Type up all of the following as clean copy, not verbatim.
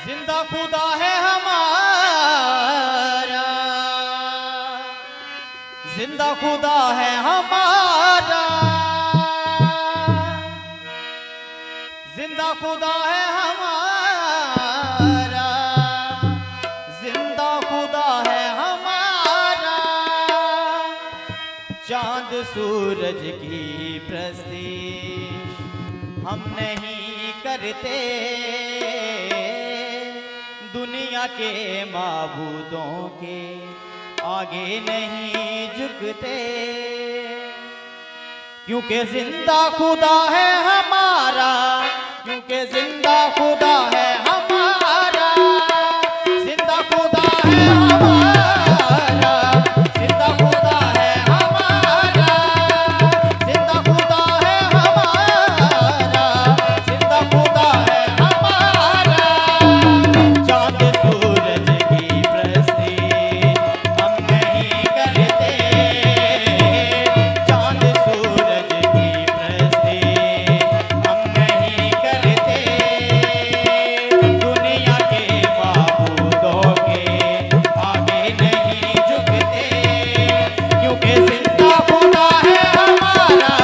जिंदा खुदा है हमारा, जिंदा खुदा है हमारा, जिंदा खुदा है हमारा, जिंदा खुदा है हमारा। चांद सूरज की प्रस्तीश हम नहीं करते, दुनिया के माबूदों के आगे नहीं झुकते, क्योंकि जिंदा खुदा है हमारा, क्योंकि जिंदा खुदा है हमारा, जिंदा खुदा है हमारा, जिंदा खुदा है हमारा, जिंदा खुदा है हमारा, जिंदा खुदा है हमारा। चांद सूरज की प्रस्तीश हम नहीं करते, चांद सूरज की प्रस्तीश हम नहीं करते, दुनिया के माबूदों के आगे नहीं झुकते, क्योंकि जिंदा खुदा है हमारा,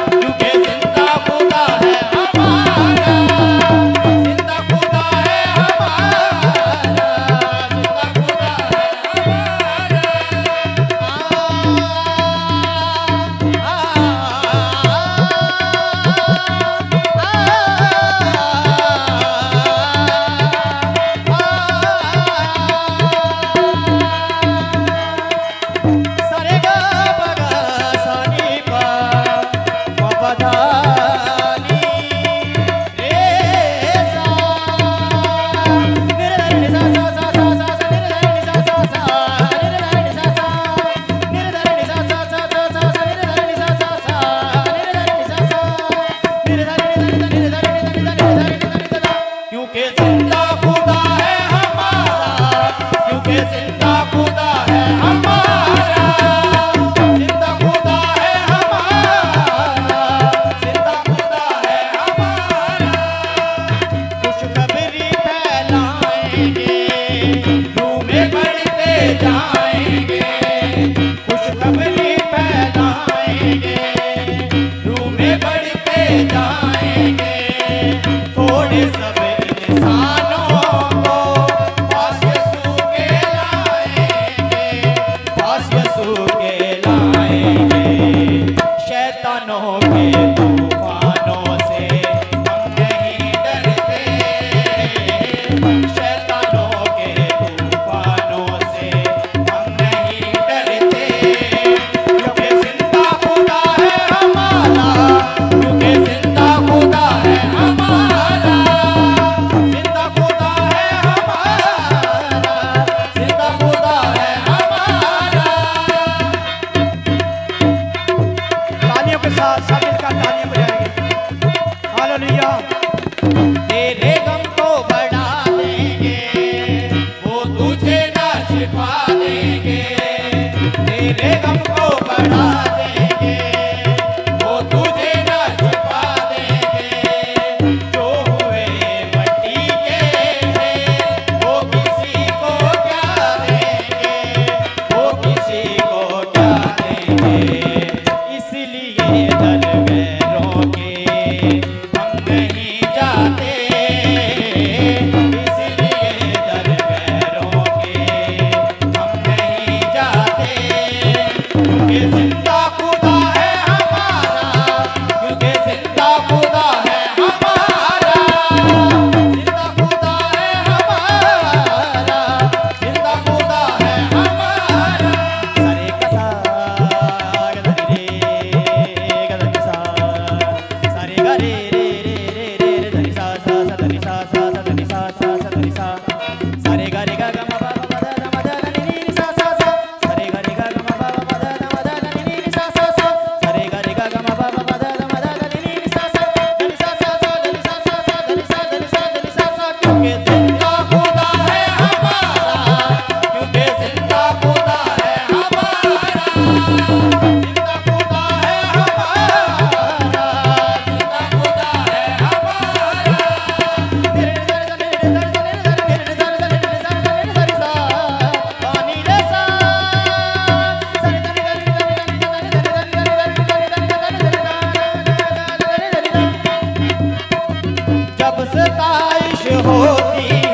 क्योंकि जिंदा खुदा है हमारा, जिंदा खुदा है हमारा, जिंदा खुदा है सारे गा बगा सानी पा पपधानी रे सा निरधनि सा सा सा सा सा निरधनि सा सा सा निरधनि सा सा निरधनि सा सा सा सा सा निरधनि सा सा सा निरधनि सा सा निरधनि, क्योंकि जिंदा खुदा है हमारा, क्योंकि जिंदा खुदा है हमारा, जिंदा खुदा है हमारा, जिंदा खुदा है हमारा। खुशखबरी फैलाएंगे, रूमें बढ़ते जाएंगे, खुशखबरी फैलाएंगे, रूमें बढ़ते जाएंगे, थोड़े सब इंसानों को पास यीशु के लाएंगे, पास यीशु के लाएंगे। शैतानों के तूफानों से हम नहीं डरते, शैतानों के तूफानों से हम नहीं डरते, क्योंकि जिंदा खुदा है हमारा, क्योंकि जिंदा खुदा है हमारा, जिंदा जब सताइश होती